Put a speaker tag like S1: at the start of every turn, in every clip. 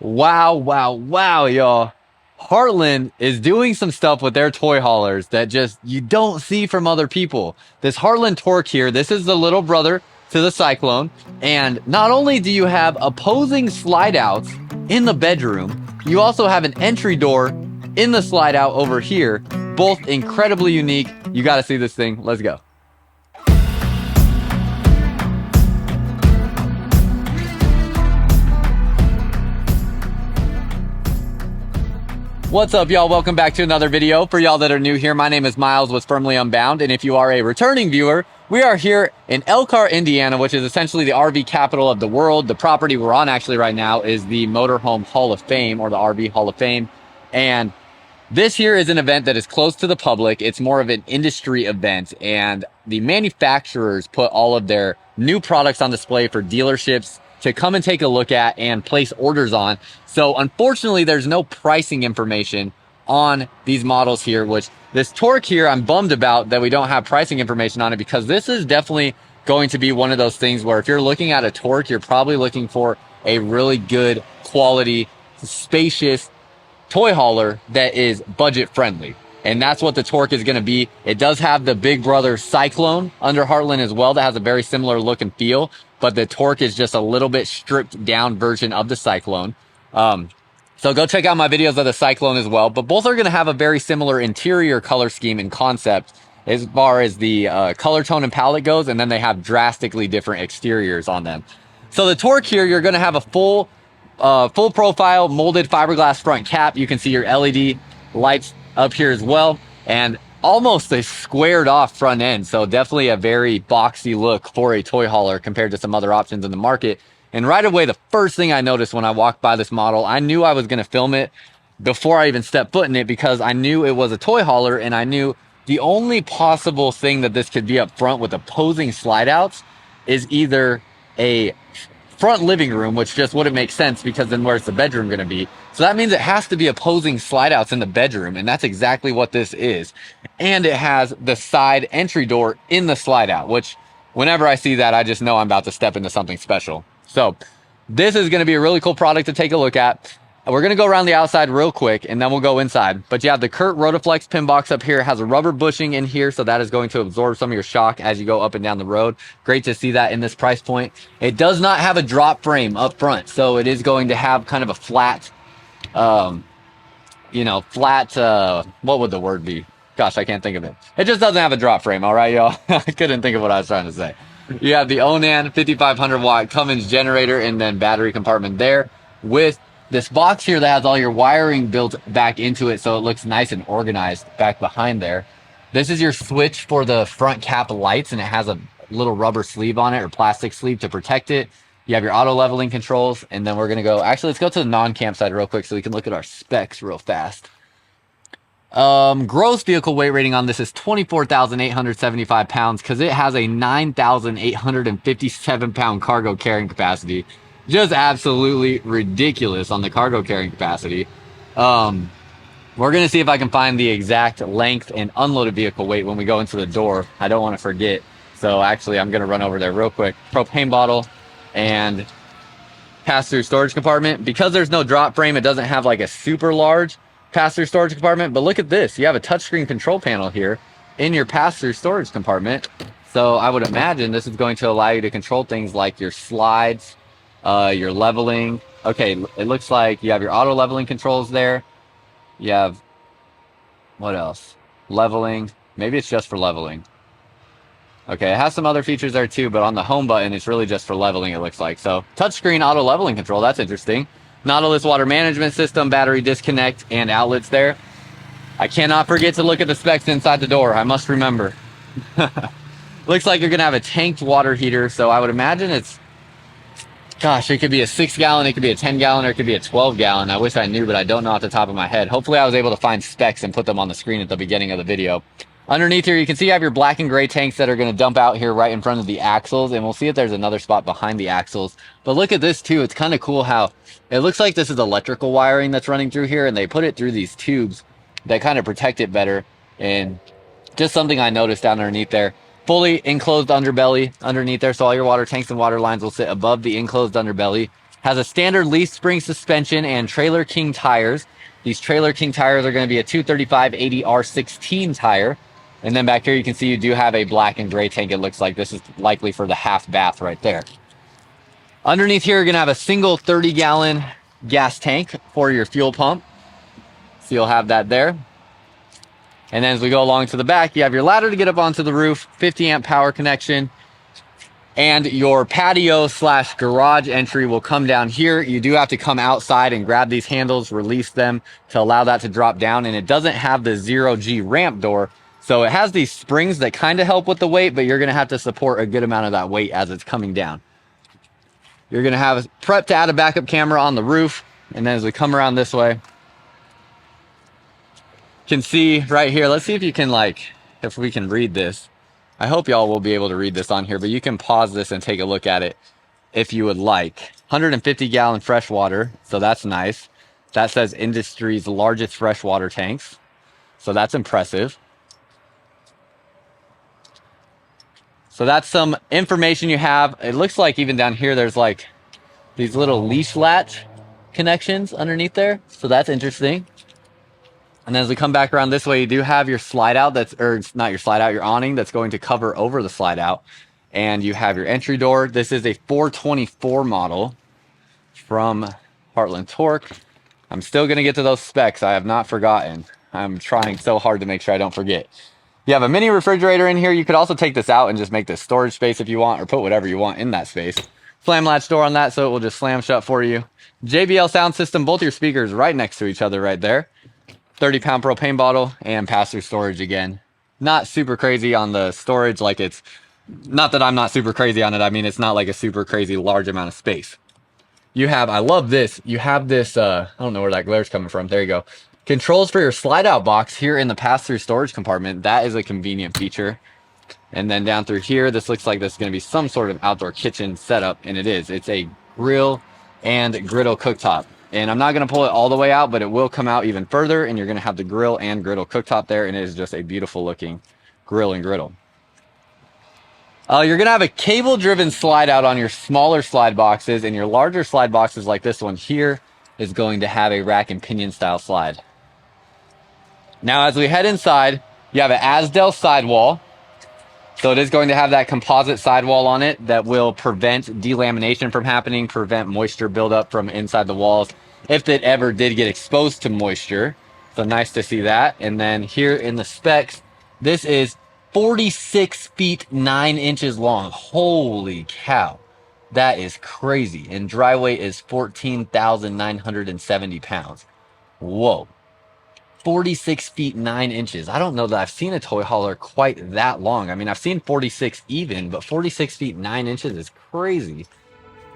S1: Wow, wow, wow, y'all. Heartland is doing some stuff with their toy haulers that just you don't see from other people. This Heartland Torque here, this is the little brother to the Cyclone. And not only do you have opposing slide outs in the bedroom, you also have an entry door in the slide out over here. Both incredibly unique. You got to see this thing. Let's go. What's up, y'all? Welcome back to another video. For y'all that are new here, my name is Myles with Firmly Unbound, and if you are a returning viewer, we are here in Elkhart, Indiana, which is essentially the RV capital of the world. The property we're on actually right now is the Motorhome Hall of Fame, or the RV Hall of Fame, and this here is an event that is close to the public. It's more of an industry event, and the manufacturers put all of their new products on display for dealerships to come and take a look at and place orders on. So unfortunately, there's no pricing information on these models here, which this Torque here, I'm bummed about that we don't have pricing information on it, because this is definitely going to be one of those things where if you're looking at a Torque, you're probably looking for a really good quality, spacious toy hauler that is budget friendly. And that's what the Torque is going to be. It does have the big brother Cyclone under Heartland as well that has a very similar look and feel, but the Torque is just a little bit stripped down version of the Cyclone. So go check out my videos of the Cyclone as well, but both are going to have a very similar interior color scheme and concept as far as the color tone and palette goes, and then they have drastically different exteriors on them. So the Torque here, you're going to have a full profile molded fiberglass front cap. You can see your LED lights up here as well, and almost a squared off front end. So definitely a very boxy look for a toy hauler compared to some other options in the market. And right away, the first thing I noticed when I walked by this model, I knew I was going to film it before I even stepped foot in it, because I knew it was a toy hauler, and I knew the only possible thing that this could be up front with opposing slide outs is either a front living room, which just wouldn't make sense because then where's the bedroom going to be? So that means it has to be opposing slide outs in the bedroom, and that's exactly what this is. And it has the side entry door in the slide out, which whenever I see that, I just know I'm about to step into something special. So this is going to be a really cool product to take a look at. We're going to go around the outside real quick, and then we'll go inside. But you have the Kurt Rotaflex pin box up here. It has a rubber bushing in here, so that is going to absorb some of your shock as you go up and down the road. Great to see that in this price point. It does not have a drop frame up front, so it is going to have kind of a flat, what would the word be? Gosh, I can't think of it. It just doesn't have a drop frame, all right, y'all? I couldn't think of what I was trying to say. You have the Onan 5500 watt Cummins generator and then battery compartment there with this box here that has all your wiring built back into it, so it looks nice and organized back behind there. This is your switch for the front cap lights, and it has a little rubber sleeve on it, or plastic sleeve, to protect it. You have your auto leveling controls, and then we're going to go, actually, let's go to the non-camp side real quick so we can look at our specs real fast. Gross vehicle weight rating on this is 24,875 pounds, because it has a 9,857 pound cargo carrying capacity. Just absolutely ridiculous on the cargo carrying capacity. We're gonna see if I can find the exact length and unloaded vehicle weight when we go into the door. I don't want to forget, so actually I'm gonna run over there real quick. Propane bottle and pass-through storage compartment. Because there's no drop frame, it doesn't have like a super large pass-through storage compartment, but look at this. You have a touchscreen control panel here in your pass-through storage compartment. So I would imagine this is going to allow you to control things like your slides, your leveling. Okay, it looks like you have your auto leveling controls there. You have, what else? Leveling. Maybe it's just for leveling. Okay, it has some other features there too, but on the home button, it's really just for leveling, it looks like. So touchscreen auto leveling control, that's interesting. Nautilus water management system, battery disconnect, and outlets there. I cannot forget to look at the specs inside the door. I must remember. Looks like you're going to have a tanked water heater, so I would imagine it's, gosh, it could be a 6-gallon, it could be a 10-gallon, or it could be a 12-gallon. I wish I knew, but I don't know off the top of my head. Hopefully I was able to find specs and put them on the screen at the beginning of the video. Underneath here, you can see you have your black and gray tanks that are going to dump out here right in front of the axles, and we'll see if there's another spot behind the axles. But look at this too. It's kind of cool how it looks like this is electrical wiring that's running through here, and they put it through these tubes that kind of protect it better. And just something I noticed down underneath there. Fully enclosed underbelly underneath there, so all your water tanks and water lines will sit above the enclosed underbelly. Has a standard leaf spring suspension and Trailer King tires. These Trailer King tires are going to be a 235/80R16 tire. And then back here you can see you do have a black and gray tank. It looks like this is likely for the half bath right there. Underneath here, you're going to have a single 30-gallon gas tank for your fuel pump. So you'll have that there. And then as we go along to the back, you have your ladder to get up onto the roof, 50-amp power connection, and your patio slash garage entry will come down here. You do have to come outside and grab these handles, release them to allow that to drop down. And it doesn't have the 0G ramp door. So it has these springs that kind of help with the weight, but you're going to have to support a good amount of that weight as it's coming down. You're going to have a prep to add a backup camera on the roof. And then as we come around this way, you can see right here, let's see if you can if we can read this. I hope y'all will be able to read this on here, but you can pause this and take a look at it if you would like. 150-gallon freshwater, so that's nice. That says industry's largest freshwater tanks, so that's impressive. So that's some information you have. It looks like even down here there's like these little leash latch connections underneath there, so that's interesting. And then as we come back around this way, you do have your slide out or not your slide out, your awning that's going to cover over the slide out. And you have your entry door. This is a 424 model from Heartland Toque. I'm still going to get to those specs. I have not forgotten. I'm trying so hard to make sure I don't forget. You have a mini refrigerator in here. You could also take this out and just make this storage space if you want, or put whatever you want in that space. Slam latch door on that, so it will just slam shut for you. JBL sound system, both your speakers right next to each other right there. 30-pound propane bottle and pass-through storage again. Not super crazy on the storage, like it's not that I'm not super crazy on it. I mean, it's not like a super crazy large amount of space. You have, I love this. You have this, I don't know where that glare's coming from. There you go. Controls for your slide out box here in the pass-through storage compartment. That is a convenient feature. And then down through here, this looks like this is going to be some sort of outdoor kitchen setup, and it is. It's a grill and griddle cooktop. And I'm not going to pull it all the way out, but it will come out even further, and you're going to have the grill and griddle cooktop there, and it is just a beautiful looking grill and griddle. You're going to have a cable-driven slide out on your smaller slide boxes, and your larger slide boxes like this one here is going to have a rack and pinion style slide. Now, as we head inside, you have an Asdel sidewall. So it is going to have that composite sidewall on it that will prevent delamination from happening, prevent moisture buildup from inside the walls if it ever did get exposed to moisture. So nice to see that. And then here in the specs, this is 46 feet 9 inches long. Holy cow. That is crazy. And dry weight is 14,970 pounds. Whoa. 46 feet 9 inches. I don't know that I've seen a toy hauler quite that long. I mean, I've seen 46 even, but 46 feet 9 inches is crazy.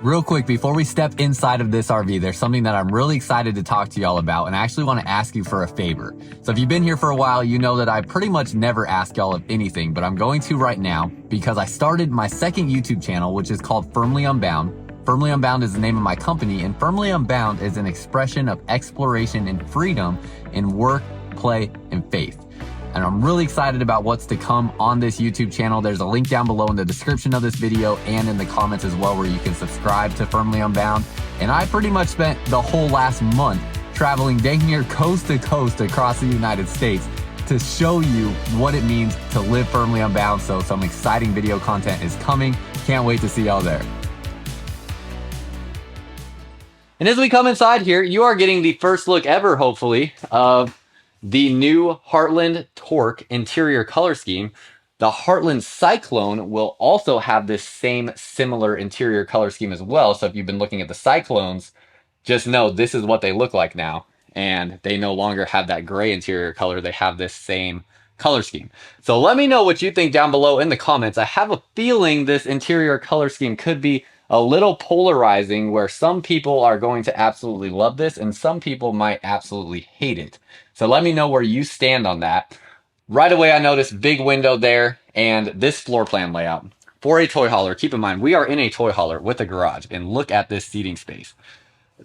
S1: Real quick, before we step inside of this RV, there's something that I'm really excited to talk to y'all about, and I actually want to ask you for a favor. So if you've been here for a while, you know that I pretty much never ask y'all of anything, but I'm going to right now because I started my second YouTube channel, which is called Firmly Unbound. Firmly Unbound is the name of my company, and Firmly Unbound is an expression of exploration and freedom in work, play, and faith. And I'm really excited about what's to come on this YouTube channel. There's a link down below in the description of this video and in the comments as well, where you can subscribe to Firmly Unbound. And I pretty much spent the whole last month traveling dang near coast to coast across the United States to show you what it means to live firmly unbound. So some exciting video content is coming. Can't wait to see y'all there. And as we come inside here, you are getting the first look ever, hopefully, of the new Heartland Toque interior color scheme. The Heartland Cyclone will also have this same similar interior color scheme as well. So if you've been looking at the Cyclones, just know this is what they look like now. And they no longer have that gray interior color. They have this same color scheme. So let me know what you think down below in the comments. I have a feeling this interior color scheme could be a little polarizing, where some people are going to absolutely love this and some people might absolutely hate it. So let me know where you stand on that. Right away, I noticed big window there and this floor plan layout. For a toy hauler, keep in mind, we are in a toy hauler with a garage, and look at this seating space.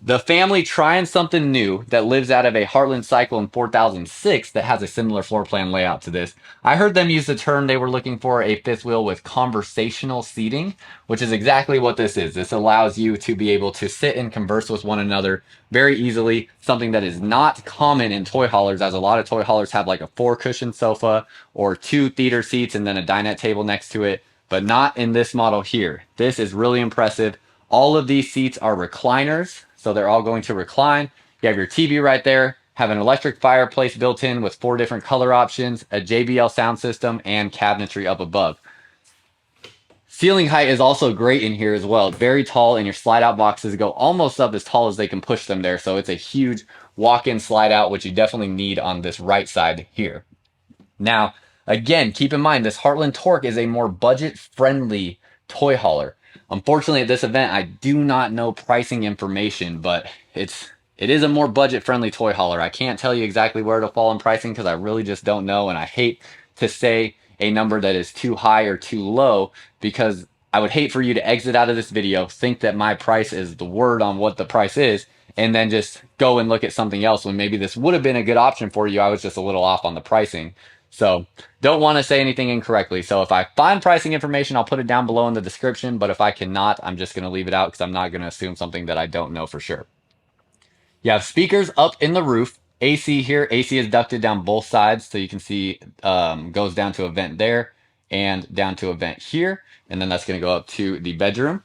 S1: The family trying something new that lives out of a Heartland Cyclone 4006 that has a similar floor plan layout to this. I heard them use the term they were looking for a fifth wheel with conversational seating, which is exactly what this is. This allows you to be able to sit and converse with one another very easily, something that is not common in toy haulers, as a lot of toy haulers have like a 4-cushion sofa or 2 theater seats and then a dinette table next to it, but not in this model here. This is really impressive. All of these seats are recliners, so they're all going to recline. You have your TV right there, have an electric fireplace built in with 4 different color options, a JBL sound system, and cabinetry up above. Ceiling height is also great in here as well. It's very tall, and your slide out boxes go almost up as tall as they can push them there, so it's a huge walk-in slide out, which you definitely need on this right side here. Now, again, keep in mind, this Heartland Toque is a more budget-friendly toy hauler. Unfortunately, at this event, I do not know pricing information, but it is a more budget-friendly toy hauler. I can't tell you exactly where it'll fall in pricing because I really just don't know, and I hate to say a number that is too high or too low because I would hate for you to exit out of this video, think that my price is the word on what the price is, and then just go and look at something else when maybe this would have been a good option for you. I was just a little off on the pricing. So don't want to say anything incorrectly. So if I find pricing information, I'll put it down below in the description. But if I cannot, I'm just going to leave it out because I'm not going to assume something that I don't know for sure. You have speakers up in the roof. AC here. AC is ducted down both sides. So you can see goes down to a vent there and down to a vent here. And then that's going to go up to the bedroom.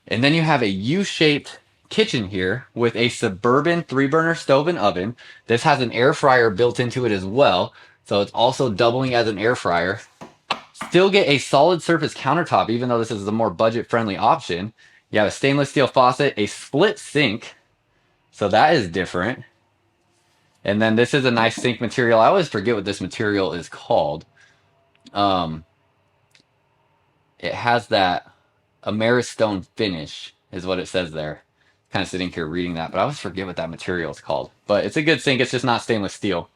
S1: And then you have a U-shaped kitchen here with a Suburban 3-burner stove and oven. This has an air fryer built into it as well. So it's also doubling as an air fryer. Still get a solid surface countertop, even though this is the more budget-friendly option. You have a stainless steel faucet, a split sink. So that is different. And then this is a nice sink material. I always forget what this material is called. It has that Ameristone finish is what it says there. Kind of sitting here reading that, but I always forget what that material is called. But it's a good sink. It's just not stainless steel.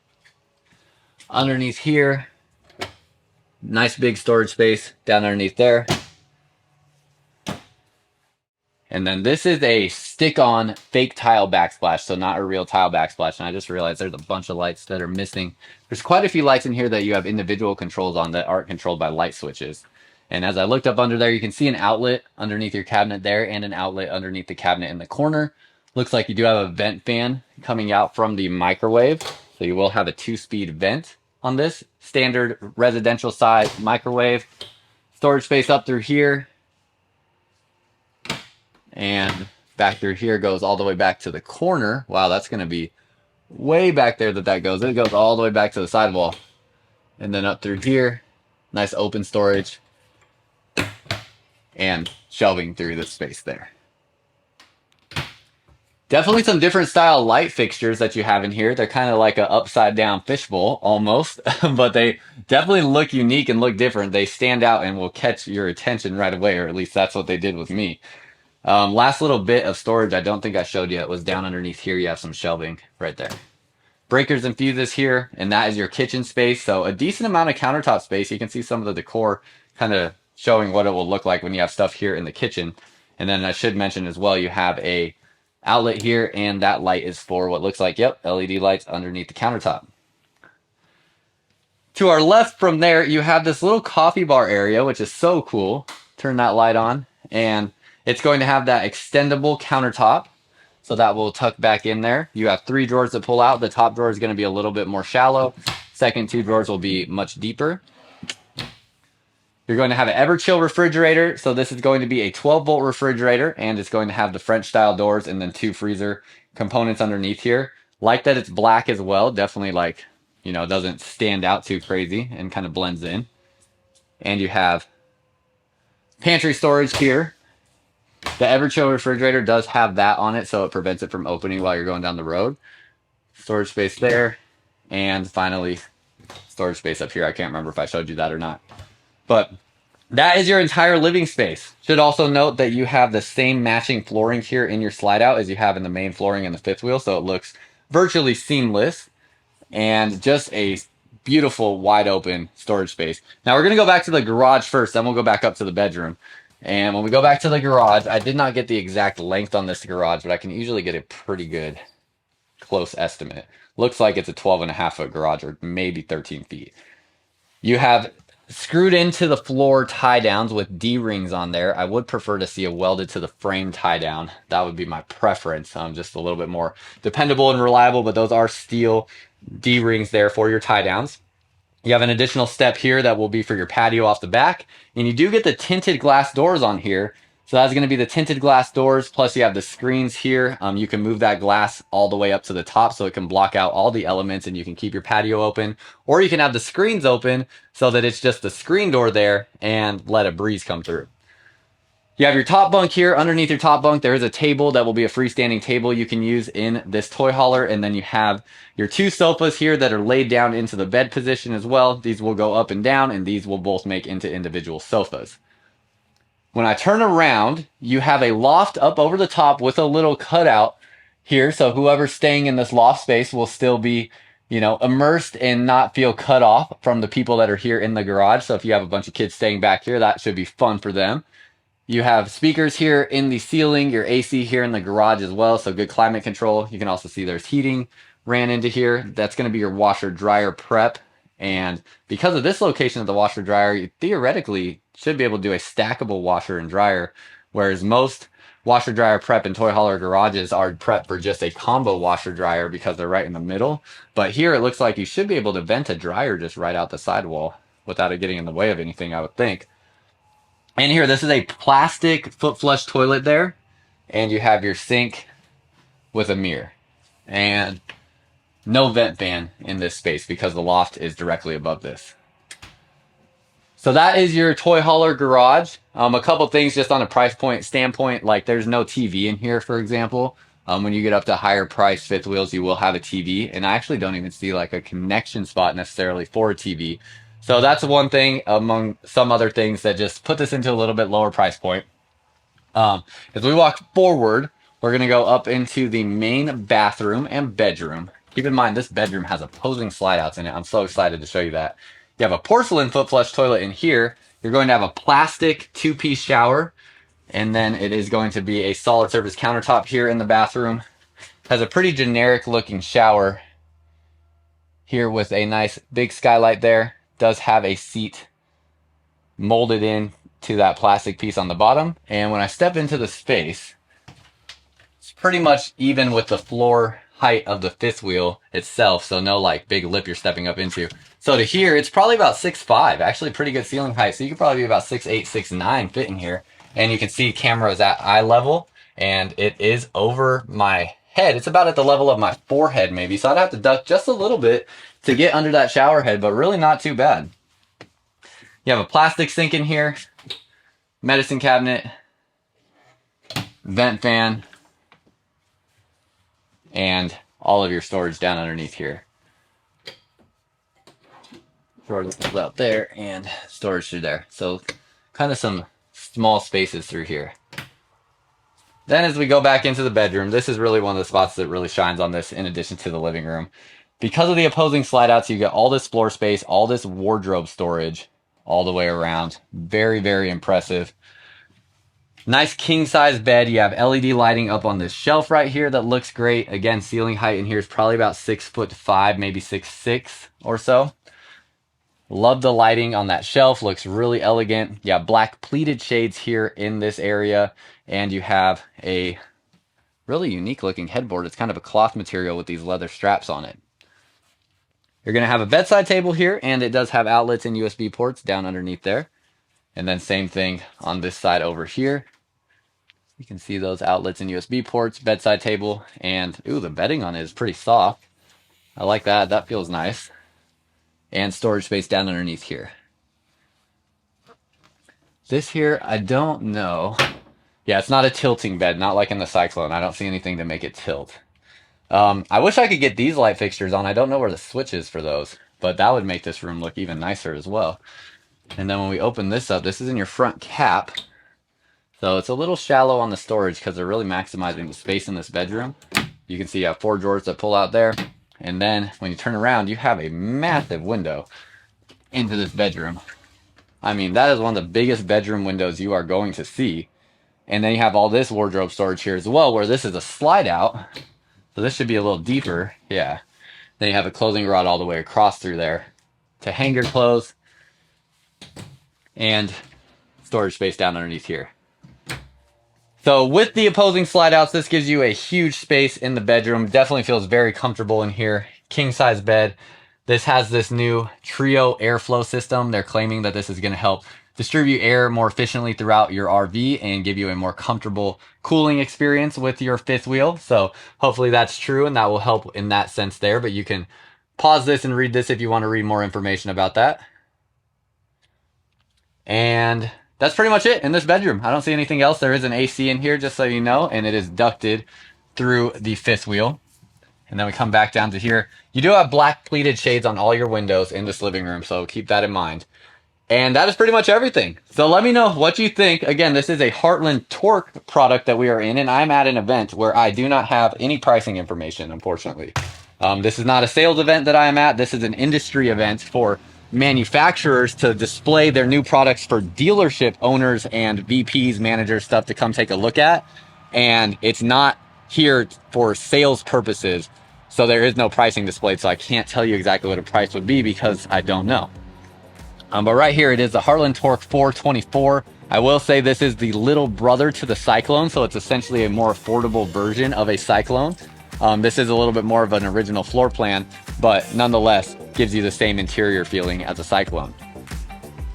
S1: Underneath here, nice big storage space down underneath there. And then this is a stick-on fake tile backsplash, so not a real tile backsplash. And I just realized there's a bunch of lights that are missing. There's quite a few lights in here that you have individual controls on that aren't controlled by light switches. And as I looked up under there, you can see an outlet underneath your cabinet there and an outlet underneath the cabinet in the corner. Looks like you do have a vent fan coming out from the microwave. So you will have a 2-speed vent on this. Standard residential size microwave. Storage space up through here. And back through here goes all the way back to the corner. Wow, that's going to be way back there that goes. It goes all the way back to the sidewall. And then up through here, nice open storage. And shelving through the space there. Definitely some different style light fixtures that you have in here. They're kind of like an upside down fishbowl almost, but they definitely look unique and look different. They stand out and will catch your attention right away, or at least that's what they did with me. Last little bit of storage I don't think I showed yet was down underneath here. You have some shelving right there. Breakers and fuses here, and that is your kitchen space. So a decent amount of countertop space. You can see some of the decor kind of showing what it will look like when you have stuff here in the kitchen. And then I should mention as well, you have a outlet here, and that light is for what looks like, yep, LED lights underneath the countertop. To our left from there, you have this little coffee bar area, which is so cool. Turn that light on, and it's going to have that extendable countertop. So that will tuck back in there. You have 3 drawers to pull out. The top drawer is going to be a little bit more shallow. Second 2 drawers will be much deeper. You're going to have an Everchill refrigerator. So this is going to be a 12-volt refrigerator, and it's going to have the French style doors and then 2 freezer components underneath here. Like that it's black as well. Definitely like, you know, doesn't stand out too crazy and kind of blends in. And you have pantry storage here. The Everchill refrigerator does have that on it, so it prevents it from opening while you're going down the road. Storage space there. And finally, storage space up here. I can't remember if I showed you that or not. But that is your entire living space. Should also note that you have the same matching flooring here in your slide out as you have in the main flooring and the fifth wheel, so it looks virtually seamless. And just a beautiful wide open storage space. Now we're going to go back to the garage first, then we'll go back up to the bedroom. And when we go back to the garage, I did not get the exact length on this garage, but I can usually get a pretty good close estimate. Looks like it's a 12.5 foot garage, or maybe 13 feet. You have screwed into the floor tie downs with D-rings on there. I would prefer to see a welded to the frame tie down. That would be my preference. Just a little bit more dependable and reliable, but those are steel D-rings there for your tie downs. You have an additional step here that will be for your patio off the back. And you do get the tinted glass doors on here. So that's going to be the tinted glass doors. Plus you have the screens here. You can move that glass all the way up to the top so it can block out all the elements and you can keep your patio open. Or you can have the screens open so that it's just the screen door there and let a breeze come through. You have your top bunk here. Underneath your top bunk, there is a table that will be a freestanding table you can use in this toy hauler. And then you have your two sofas here that are laid down into the bed position as well. These will go up and down, and these will both make into individual sofas. When I turn around, you have a loft up over the top with a little cutout here. So whoever's staying in this loft space will still be, immersed and not feel cut off from the people that are here in the garage. So if you have a bunch of kids staying back here, that should be fun for them. You have speakers here in the ceiling, your AC here in the garage as well, so good climate control. You can also see there's heating ran into here. That's going to be your washer dryer prep. And because of this location of the washer dryer, you theoretically should be able to do a stackable washer and dryer, whereas most washer dryer prep and toy hauler garages are prepped for just a combo washer dryer because they're right in the middle. But here it looks like you should be able to vent a dryer just right out the sidewall without it getting in the way of anything, I would think. And here, this is a plastic foot flush toilet there. And you have your sink with a mirror. And no vent fan in this space because the loft is directly above this. So that is your toy hauler garage. A couple things just on a price point standpoint, like there's no TV in here, for example. When you get up to higher price fifth wheels, you will have a TV. And I actually don't even see like a connection spot necessarily for a TV. So that's one thing among some other things that just put this into a little bit lower price point. As we walk forward, we're going to go up into the main bathroom and bedroom. Keep in mind, this bedroom has opposing slide outs in it. I'm so excited to show you that. You have a porcelain foot flush toilet in here. You're going to have a plastic two-piece shower. And then it is going to be a solid surface countertop here in the bathroom. Has a pretty generic looking shower here with a nice big skylight there. Does have a seat molded in to that plastic piece on the bottom. And when I step into the space, it's pretty much even with the floor height of the fifth wheel itself. So no like big lip you're stepping up into. So to here, it's probably about 6'5", actually pretty good ceiling height. So you could probably be about 6'8", 6'9" fit in here. And you can see cameras at eye level and it is over my head. It's about at the level of my forehead maybe. So I'd have to duck just a little bit to get under that shower head, but really not too bad. You have a plastic sink in here, medicine cabinet, vent fan, and all of your storage down underneath here. Storage is out there and storage through there. So kind of some small spaces through here. Then as we go back into the bedroom, this is really one of the spots that really shines on this in addition to the living room. Because of the opposing slide outs, you get all this floor space, all this wardrobe storage all the way around. Very, very impressive. Nice king size bed. You have LED lighting up on this shelf right here that looks great. Again, ceiling height in here is probably about 6'5", maybe 6'6" or so. Love the lighting on that shelf. Looks really elegant. You have black pleated shades here in this area. And you have a really unique looking headboard. It's kind of a cloth material with these leather straps on it. You're going to have a bedside table here, and it does have outlets and USB ports down underneath there. And then same thing on this side over here. You can see those outlets and USB ports, bedside table, and ooh, the bedding on it is pretty soft. I like that. That feels nice. And storage space down underneath here. This here, I don't know. Yeah, it's not a tilting bed, not like in the Cyclone. I don't see anything to make it tilt. I wish I could get these light fixtures on. I don't know where the switch is for those, but that would make this room look even nicer as well. And then when we open this up, this is in your front cap. So it's a little shallow on the storage because they're really maximizing the space in this bedroom. You can see you have 4 drawers that pull out there. And then when you turn around, you have a massive window into this bedroom. I mean, that is one of the biggest bedroom windows you are going to see. And then you have all this wardrobe storage here as well, where this is a slide out. So this should be a little deeper. Yeah. Then you have a clothing rod all the way across through there to hang your clothes and storage space down underneath here. So with the opposing slide outs, this gives you a huge space in the bedroom. Definitely feels very comfortable in here. King size bed. This has this new trio airflow system. They're claiming that this is going to help distribute air more efficiently throughout your RV and give you a more comfortable cooling experience with your fifth wheel. So hopefully that's true and that will help in that sense there. But you can pause this and read this if you want to read more information about that. And that's pretty much it in this bedroom. I don't see anything else. There is an AC in here, just so you know, and it is ducted through the fifth wheel. And then we come back down to here. You do have black pleated shades on all your windows in this living room, so keep that in mind. And that is pretty much everything. So let me know what you think. Again, this is a Heartland Toque product that we are in, and I'm at an event where I do not have any pricing information, unfortunately. This is not a sales event that I am at. This is an industry event for manufacturers to display their new products for dealership owners and VPs, managers, stuff to come take a look at. And it's not here for sales purposes. So there is no pricing displayed. So I can't tell you exactly what a price would be because I don't know. But right here, it is the Heartland Toque 424. I will say this is the little brother to the Cyclone. So it's essentially a more affordable version of a Cyclone. This is a little bit more of an original floor plan, but nonetheless gives you the same interior feeling as a Cyclone.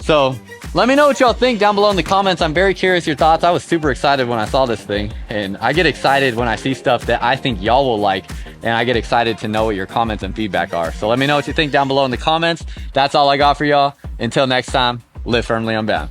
S1: So let me know what y'all think down below in the comments. I'm very curious your thoughts. I was super excited when I saw this thing, and I get excited when I see stuff that I think y'all will like, and I get excited to know what your comments and feedback are. So let me know what you think down below in the comments. That's all I got for y'all. Until next time, live firmly unbound.